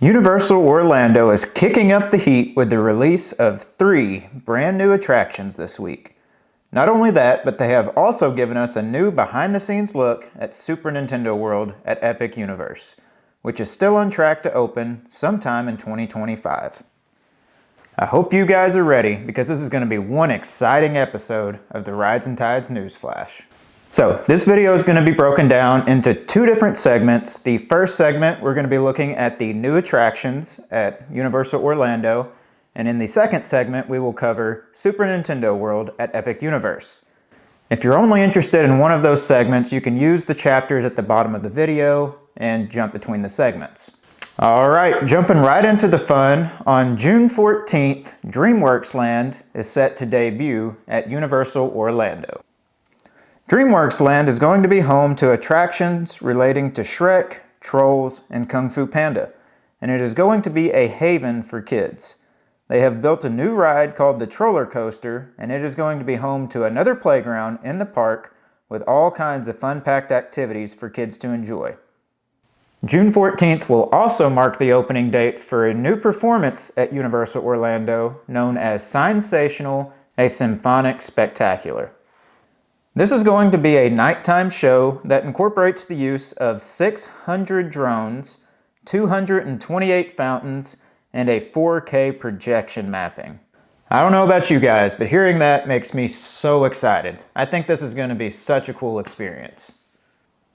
Universal Orlando is kicking up the heat with the release of 3 brand new attractions this week. Not only that, but they have also given us a new behind-the-scenes look at Super Nintendo World at Epic Universe, which is still on track to open sometime in 2025. I hope you guys are ready, because this is going to be one exciting episode of the Rides and Tides Newsflash. So, this video is going to be broken down into 2 different segments. The first segment, we're going to be looking at the new attractions at Universal Orlando, and in the second segment, we will cover Super Nintendo World at Epic Universe. If you're only interested in one of those segments, you can use the chapters at the bottom of the video and jump between the segments. Alright, jumping right into the fun, on June 14th, Dreamworks Land is set to debut at Universal Orlando. Dreamworks Land is going to be home to attractions relating to Shrek, Trolls, and Kung Fu Panda, and it is going to be a haven for kids. They have built a new ride called the Trollercoaster, and it is going to be home to another playground in the park with all kinds of fun-packed activities for kids to enjoy. June 14th will also mark the opening date for a new performance at Universal Orlando known as CineSational, a Symphonic Spectacular. This is going to be a nighttime show that incorporates the use of 600 drones, 228 fountains, and a 4K projection mapping. I don't know about you guys, but hearing that makes me so excited. I think this is going to be such a cool experience.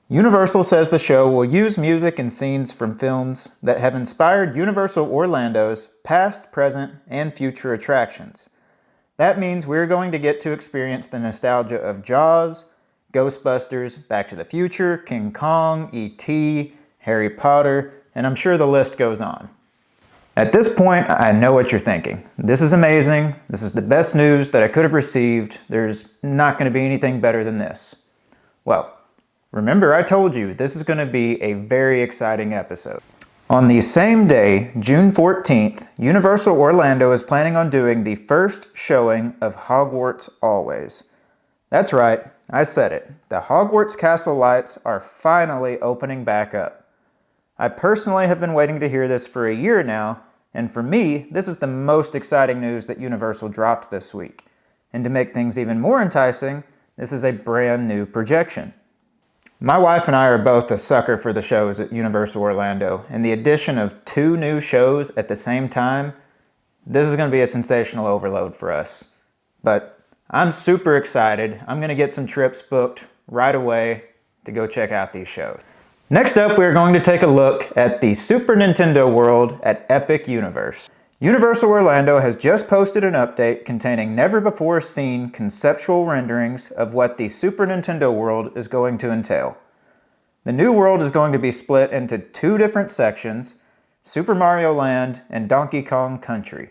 Universal says the show will use music and scenes from films that have inspired Universal Orlando's past, present, and future attractions. That means we're going to get to experience the nostalgia of Jaws, Ghostbusters, Back to the Future, King Kong, E.T., Harry Potter, and I'm sure the list goes on. At this point, I know what you're thinking. This is amazing. This is the best news that I could have received. There's not going to be anything better than this. Well, remember I told you this is going to be a very exciting episode. On the same day, June 14th, Universal Orlando is planning on doing the first showing of Hogwarts Always. That's right, I said it. The Hogwarts Castle lights are finally opening back up. I personally have been waiting to hear this for a year now, and for me, this is the most exciting news that Universal dropped this week. And to make things even more enticing, this is a brand new projection. My wife and I are both a sucker for the shows at Universal Orlando, and the addition of 2 new shows at the same time, this is going to be a sensational overload for us. But I'm super excited. I'm going to get some trips booked right away to go check out these shows. Next up, we're going to take a look at the Super Nintendo World at Epic Universe. Universal Orlando has just posted an update containing never-before-seen conceptual renderings of what the Super Nintendo World is going to entail. The new world is going to be split into 2 different sections, Super Mario Land and Donkey Kong Country.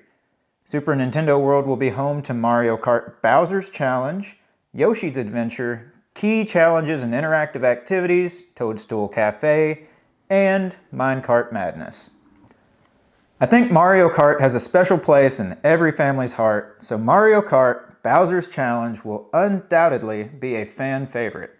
Super Nintendo World will be home to Mario Kart Bowser's Challenge, Yoshi's Adventure, Key Challenges and Interactive Activities, Toadstool Cafe, and Minecart Madness. I think Mario Kart has a special place in every family's heart, so Mario Kart Bowser's Challenge will undoubtedly be a fan favorite.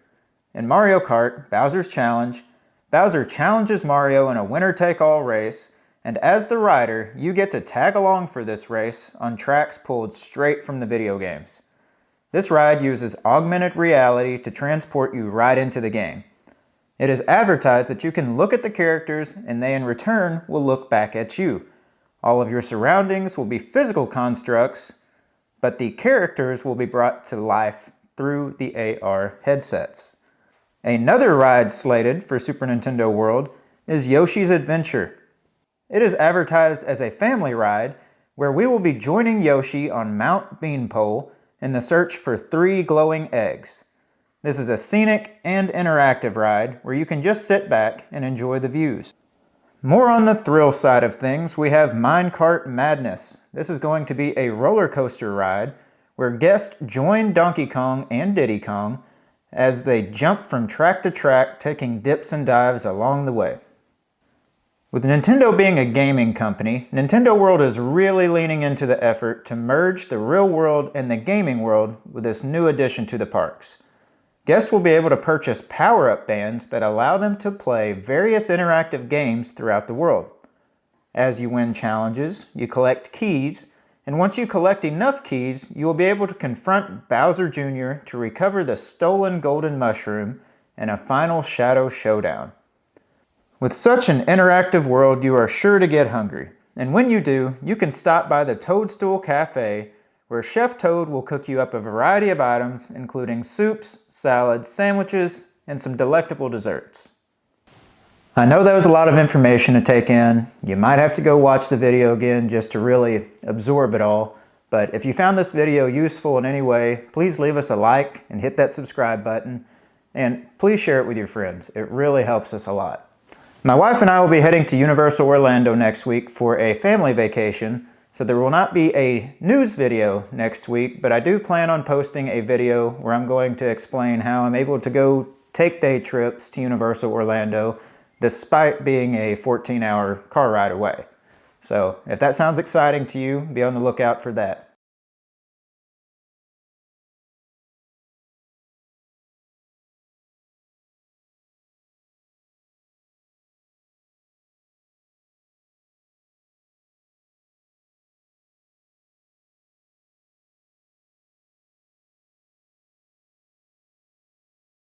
In Mario Kart Bowser's Challenge, Bowser challenges Mario in a winner-take-all race, and as the rider, you get to tag along for this race on tracks pulled straight from the video games. This ride uses augmented reality to transport you right into the game. It is advertised that you can look at the characters and they in return will look back at you. All of your surroundings will be physical constructs, but the characters will be brought to life through the AR headsets. Another ride slated for Super Nintendo World is Yoshi's Adventure. It is advertised as a family ride where we will be joining Yoshi on Mount Beanpole in the search for 3 glowing eggs. This is a scenic and interactive ride where you can just sit back and enjoy the views. More on the thrill side of things, we have Minecart Madness. This is going to be a roller coaster ride where guests join Donkey Kong and Diddy Kong as they jump from track to track, taking dips and dives along the way. With Nintendo being a gaming company, Nintendo World is really leaning into the effort to merge the real world and the gaming world with this new addition to the parks. Guests will be able to purchase power-up bands that allow them to play various interactive games throughout the world. As you win challenges, you collect keys, and once you collect enough keys, you will be able to confront Bowser Jr. to recover the stolen golden mushroom in a final shadow showdown. With such an interactive world, you are sure to get hungry. And when you do, you can stop by the Toadstool Cafe, where Chef Toad will cook you up a variety of items, including soups, salads, sandwiches, and some delectable desserts. I know that was a lot of information to take in. You might have to go watch the video again just to really absorb it all. But if you found this video useful in any way, please leave us a like and hit that subscribe button. And please share it with your friends. It really helps us a lot. My wife and I will be heading to Universal Orlando next week for a family vacation, so there will not be a news video next week, but I do plan on posting a video where I'm going to explain how I'm able to go take day trips to Universal Orlando despite being a 14-hour car ride away. So if that sounds exciting to you, be on the lookout for that.